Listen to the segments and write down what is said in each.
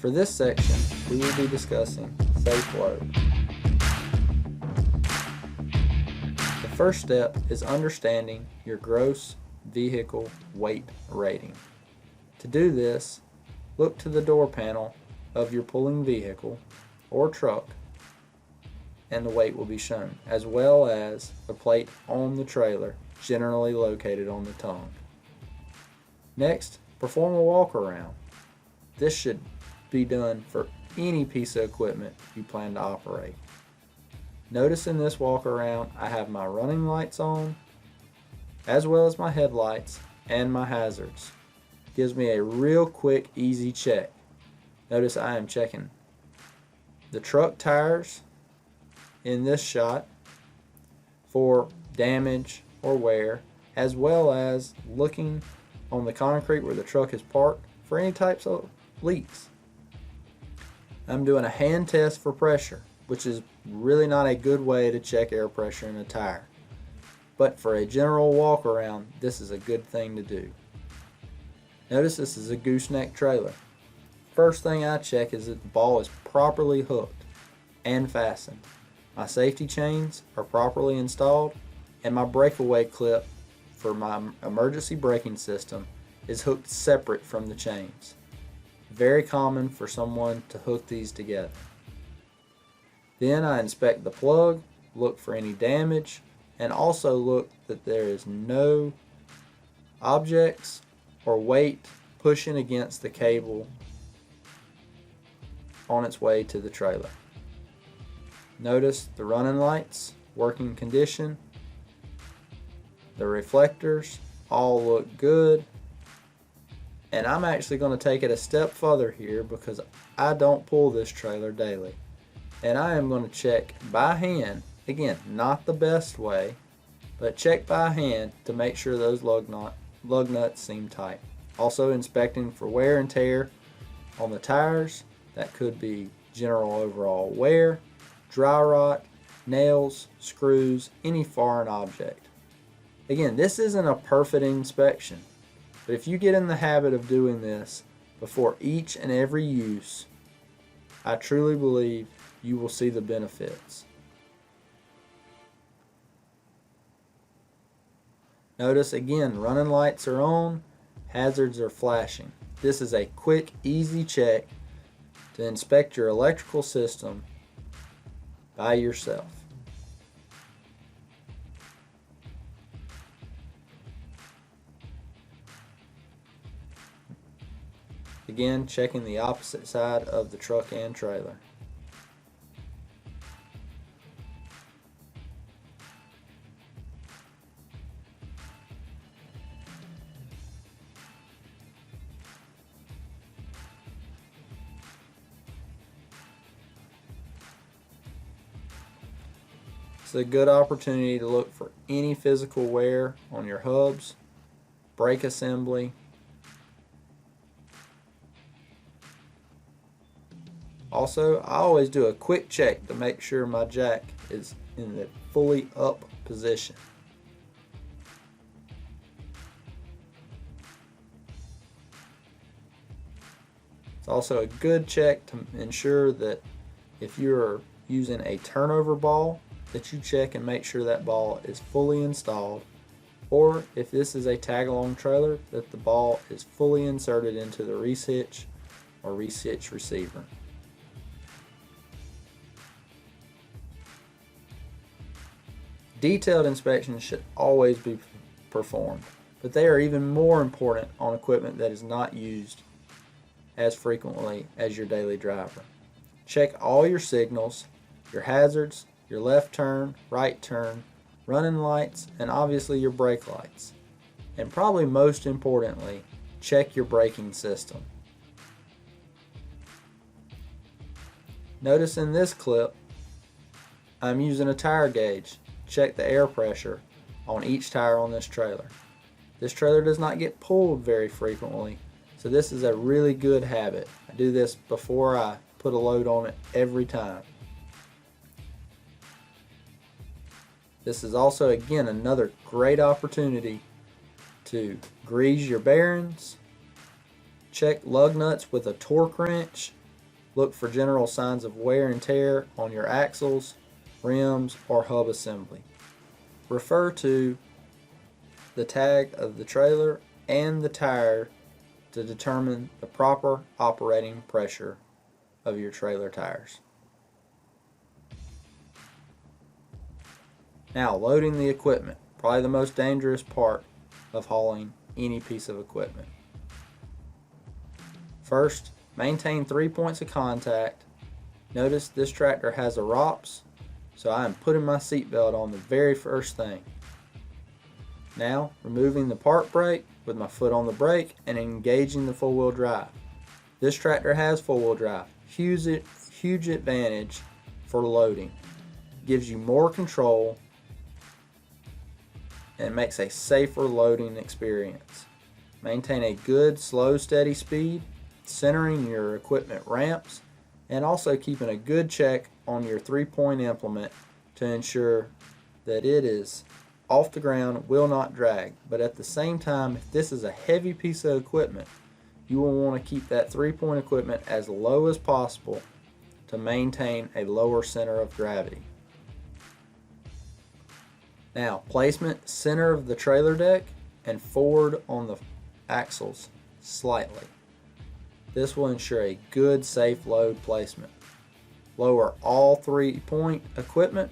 For this section, we will be discussing safe load. The first step is understanding your gross vehicle weight rating. To do this, look to the door panel of your pulling vehicle or truck and the weight will be shown, as well as the plate on the trailer, generally located on the tongue. Next, perform a walk around. This should be done for any piece of equipment you plan to operate. Notice in this walk around I have my running lights on, as well as my headlights and my hazards. Gives me a real quick, easy check. Notice I am checking the truck tires in this shot for damage or wear, as well as looking on the concrete where the truck is parked for any types of leaks. I'm doing a hand test for pressure, which is really not a good way to check air pressure in a tire. But for a general walk around, this is a good thing to do. Notice this is a gooseneck trailer. First thing I check is that the ball is properly hooked and fastened. My safety chains are properly installed, and my breakaway clip for my emergency braking system is hooked separate from the chains. Very common for someone to hook these together. Then I inspect the plug, look for any damage, and also look that there is no objects or weight pushing against the cable on its way to the trailer. Notice the running lights, working condition, the reflectors all look good, and I'm actually going to take it a step further here because I don't pull this trailer daily, and I am going to check by hand, again not the best way, but check by hand to make sure those lug nuts seem tight. Also inspecting for wear and tear on the tires. That could be general overall wear, dry rot, nails, screws, any foreign object. Again, this isn't a perfect inspection, but if you get in the habit of doing this before each and every use, I truly believe you will see the benefits. Notice again, running lights are on, hazards are flashing. This is a quick, easy check to inspect your electrical system by yourself. Again, checking the opposite side of the truck and trailer. It's a good opportunity to look for any physical wear on your hubs, brake assembly, also I always do a quick check to make sure my jack is in the fully up position. It's also a good check to ensure that if you're using a turnover ball, that you check and make sure that ball is fully installed, or if this is a tag-along trailer, that the ball is fully inserted into the reese hitch or reese hitch receiver. Detailed inspections should always be performed, but they are even more important on equipment that is not used as frequently as your daily driver. Check all your signals, your hazards, your left turn, right turn, running lights, and obviously your brake lights. And probably most importantly, check your braking system. Notice in this clip, I'm using a tire gauge. Check the air pressure on each tire on this trailer. This trailer does not get pulled very frequently, so this is a really good habit. I do this before I put a load on it every time. This is also, again, another great opportunity to grease your bearings, check lug nuts with a torque wrench, Look for general signs of wear and tear on your axles, rims, or hub assembly. Refer to the tag of the trailer and the tire to determine the proper operating pressure of your trailer tires. Now, loading the equipment, probably the most dangerous part of hauling any piece of equipment. First, maintain 3 points of contact. Notice this tractor has a ROPS, so I am putting my seatbelt on the very first thing. Now, removing the park brake with my foot on the brake and engaging the four-wheel drive. This tractor has four-wheel drive. Huge advantage for loading. Gives you more control and makes a safer loading experience. Maintain a good, slow, steady speed, centering your equipment ramps, and also keeping a good check on your 3-point implement to ensure that it is off the ground, will not drag. But at the same time, if this is a heavy piece of equipment, you will want to keep that 3-point equipment as low as possible to maintain a lower center of gravity. Now, placement center of the trailer deck and forward on the axles slightly. This will ensure a good, safe load placement. Lower all 3-point equipment,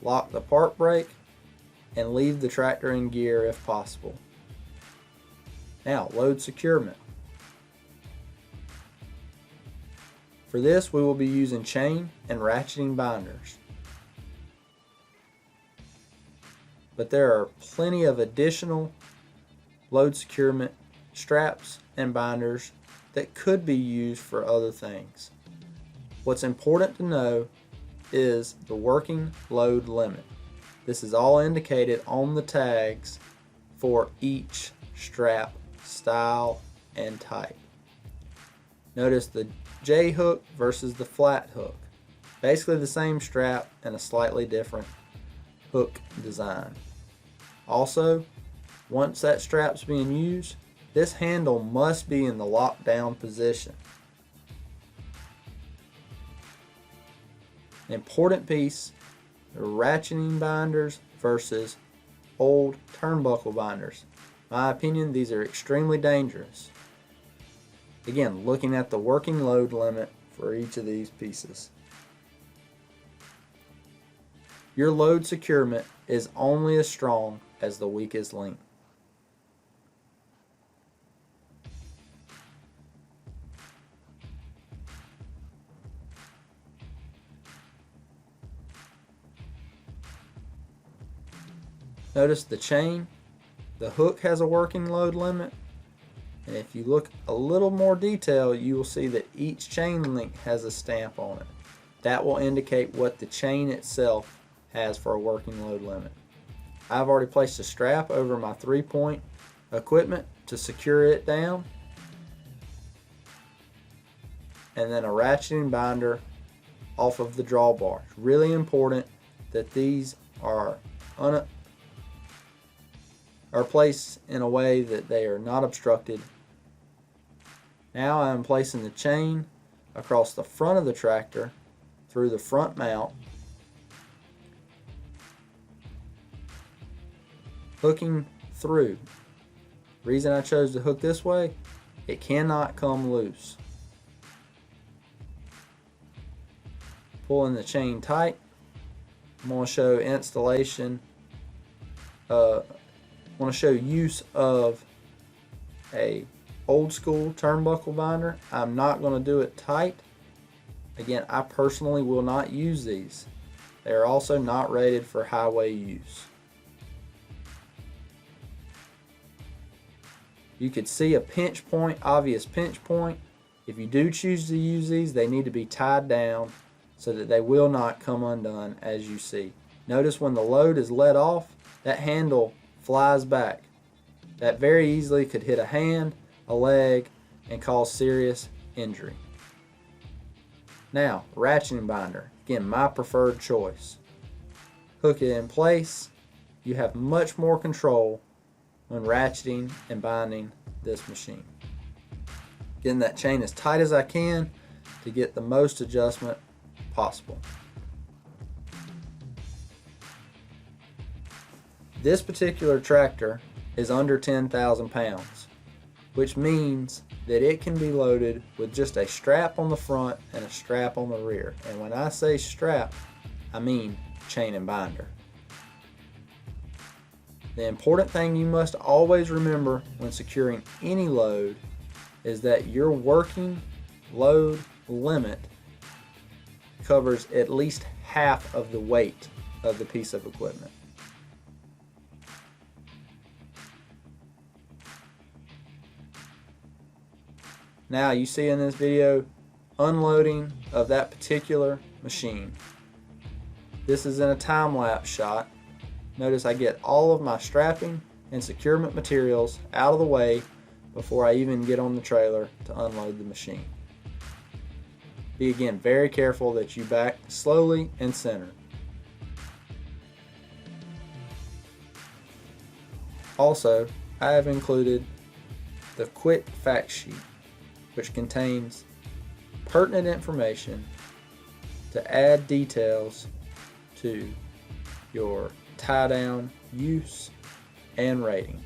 lock the park brake, and leave the tractor in gear if possible. Now, load securement. For this, we will be using chain and ratcheting binders. But there are plenty of additional load securement straps and binders that could be used for other things. What's important to know is the working load limit. This is all indicated on the tags for each strap style and type. Notice the J hook versus the flat hook. Basically the same strap and a slightly different hook design. Also, once that strap's being used, this handle must be in the lockdown position. An important piece, the ratcheting binders versus old turnbuckle binders. In my opinion, these are extremely dangerous. Again, looking at the working load limit for each of these pieces. Your load securement is only as strong as the weakest link. Notice the chain, the hook has a working load limit, and if you look a little more detail, you will see that each chain link has a stamp on it. That will indicate what the chain itself has for a working load limit. I've already placed a strap over my 3-point equipment to secure it down, and then a ratcheting binder off of the drawbar. It's really important that these are placed in a way that they are not obstructed. Now I'm placing the chain across the front of the tractor through the front mount, hooking through. Reason I chose to hook this way, it cannot come loose. Pulling the chain tight. I'm going to show installation. I want to show use of a old school turnbuckle binder. I'm not going to do it tight. Again, I personally will not use these. They are also not rated for highway use. You could see a pinch point, obvious pinch point. If you do choose to use these, they need to be tied down so that they will not come undone as you see. Notice when the load is let off, that handle flies back. That very easily could hit a hand, a leg, and cause serious injury. Now, ratcheting binder. Again, my preferred choice. Hook it in place. You have much more control when ratcheting and binding this machine. Getting that chain as tight as I can, to get the most adjustment possible. This particular tractor is under 10,000 pounds, which means that it can be loaded with just a strap on the front and a strap on the rear. And when I say strap, I mean chain and binder. The important thing you must always remember when securing any load is that your working load limit covers at least half of the weight of the piece of equipment. Now you see in this video unloading of that particular machine. This is in a time-lapse shot. Notice I get all of my strapping and securement materials out of the way before I even get on the trailer to unload the machine. Be again very careful that you back slowly and center. Also, I have included the quick fact sheet, which contains pertinent information to add details to your tie down use and rating.